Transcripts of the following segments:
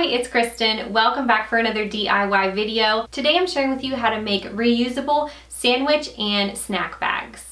Hi, it's Kristen. Welcome back for another DIY video. Today I'm sharing with you how to make reusable sandwich and snack bags.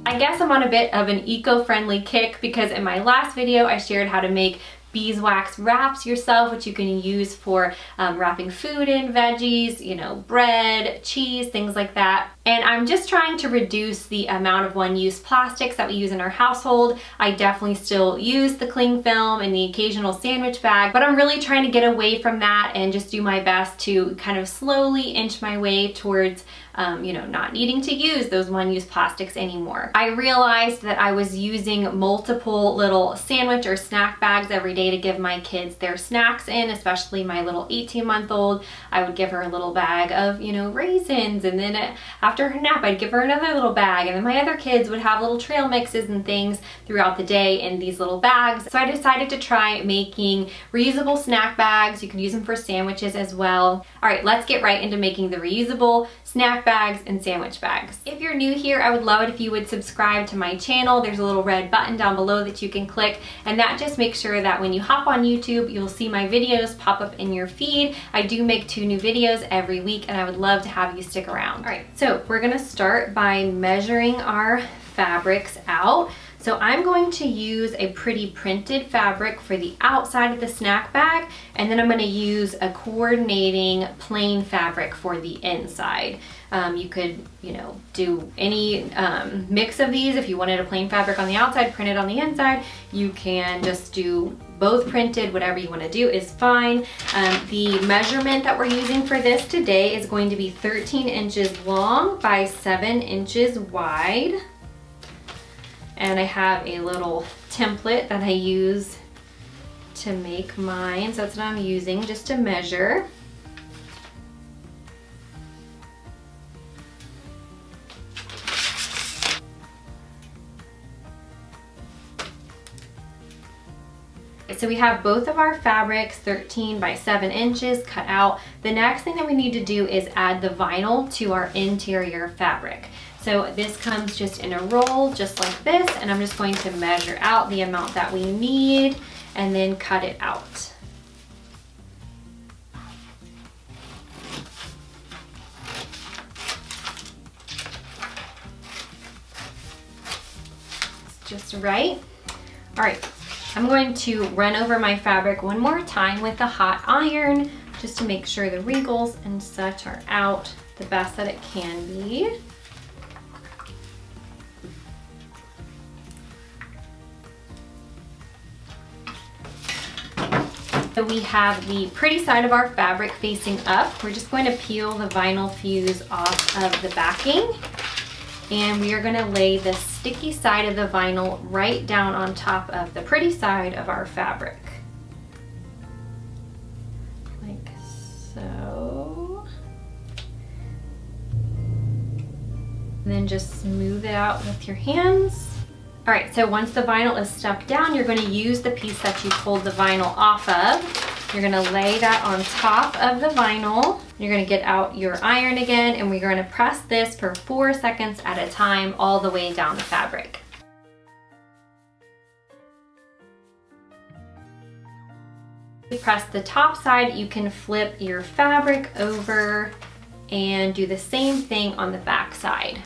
I guess I'm on a bit of an eco-friendly kick because in my last video I shared how to make beeswax wraps yourself, which you can use for wrapping food in, veggies, bread, cheese, things like that. And I'm just trying to reduce the amount of one-use plastics that we use in our household. I definitely still use the cling film and the occasional sandwich bag, but I'm really trying to get away from that and just do my best to kind of slowly inch my way towards not needing to use those one-use plastics anymore. I realized that I was using multiple little sandwich or snack bags every day to give my kids their snacks in, especially my little 18-month-old. I would give her a little bag of, raisins, and then after her nap, I'd give her another little bag, and then my other kids would have little trail mixes and things throughout the day in these little bags. So I decided to try making reusable snack bags. You can use them for sandwiches as well. All right, let's get right into making the reusable snack bags and sandwich bags. If you're new here, I would love it if you would subscribe to my channel. There's a little red button down below that you can click, and that just makes sure that when you hop on YouTube, you'll see my videos pop up in your feed. I do make 2 new videos every week, and I would love to have you stick around. All right, so we're gonna start by measuring our fabrics out. So I'm going to use a pretty printed fabric for the outside of the snack bag, and then I'm going to use a coordinating plain fabric for the inside. You could, do any mix of these. If you wanted a plain fabric on the outside, print it on the inside. You can just do both printed, whatever you want to do is fine. The measurement that we're using for this today is going to be 13 inches long by 7 inches wide. And I have a little template that I use to make mine. So that's what I'm using just to measure. So we have both of our fabrics 13 by 7 inches cut out. The next thing that we need to do is add the vinyl to our interior fabric. So this comes just in a roll, just like this, and I'm just going to measure out the amount that we need and then cut it out. It's just right. All right, I'm going to run over my fabric one more time with a hot iron just to make sure the wrinkles and such are out the best that it can be. So we have the pretty side of our fabric facing up. We're just going to peel the vinyl fuse off of the backing, and we are going to lay the sticky side of the vinyl right down on top of the pretty side of our fabric. Like so. And then just smooth it out with your hands. All right, so once the vinyl is stuck down, you're going to use the piece that you pulled the vinyl off of. You're going to lay that on top of the vinyl. You're going to get out your iron again, and we're going to press this for 4 seconds at a time all the way down the fabric. You press the top side, you can flip your fabric over and do the same thing on the back side.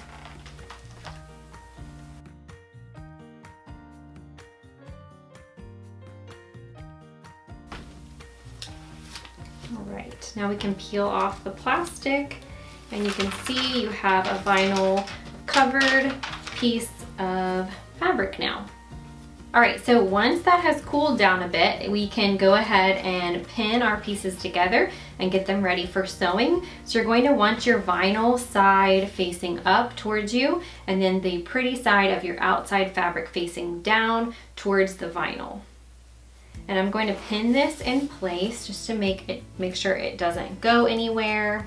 Alright, now we can peel off the plastic, and you can see you have a vinyl covered piece of fabric now. Alright, so once that has cooled down a bit, we can go ahead and pin our pieces together and get them ready for sewing. So you're going to want your vinyl side facing up towards you, and then the pretty side of your outside fabric facing down towards the vinyl. And I'm going to pin this in place just to make sure it doesn't go anywhere.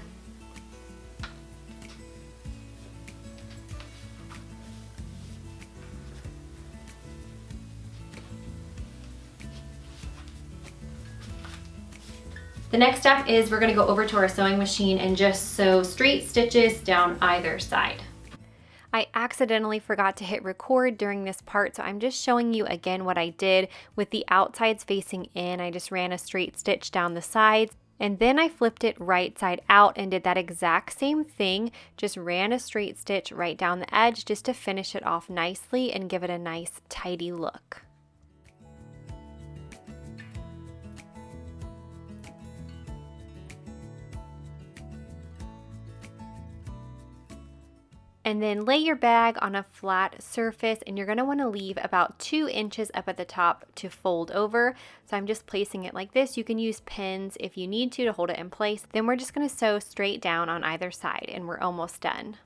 The next step is we're gonna go over to our sewing machine and just sew straight stitches down either side. I accidentally forgot to hit record during this part, so I'm just showing you again what I did. With the outsides facing in, I just ran a straight stitch down the sides, and then I flipped it right side out and did that exact same thing, just ran a straight stitch right down the edge just to finish it off nicely and give it a nice tidy look. And then lay your bag on a flat surface, and you're gonna wanna leave about 2 inches up at the top to fold over. So I'm just placing it like this. You can use pins if you need to hold it in place. Then we're just gonna sew straight down on either side, and we're almost done.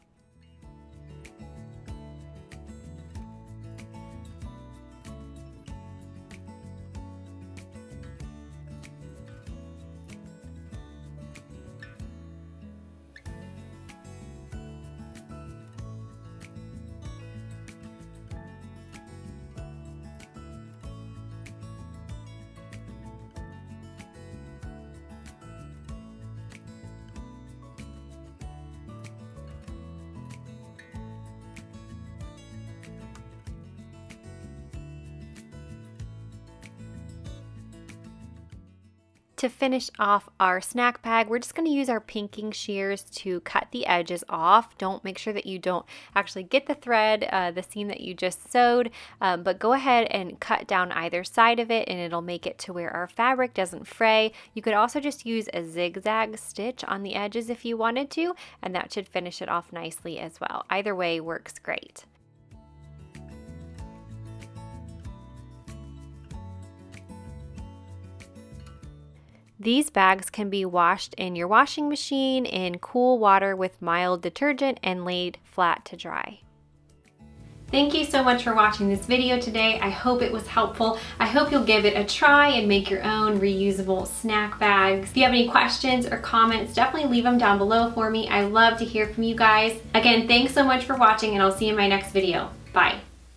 To finish off our snack bag, we're just going to use our pinking shears to cut the edges off. Make sure that you don't actually get the thread, the seam that you just sewed, but go ahead and cut down either side of it and it'll make it to where our fabric doesn't fray. You could also just use a zigzag stitch on the edges if you wanted to, and that should finish it off nicely as well. Either way works great. These bags can be washed in your washing machine in cool water with mild detergent and laid flat to dry. Thank you so much for watching this video today. I hope it was helpful. I hope you'll give it a try and make your own reusable snack bags. If you have any questions or comments, definitely leave them down below for me. I love to hear from you guys. Again, thanks so much for watching, and I'll see you in my next video. Bye.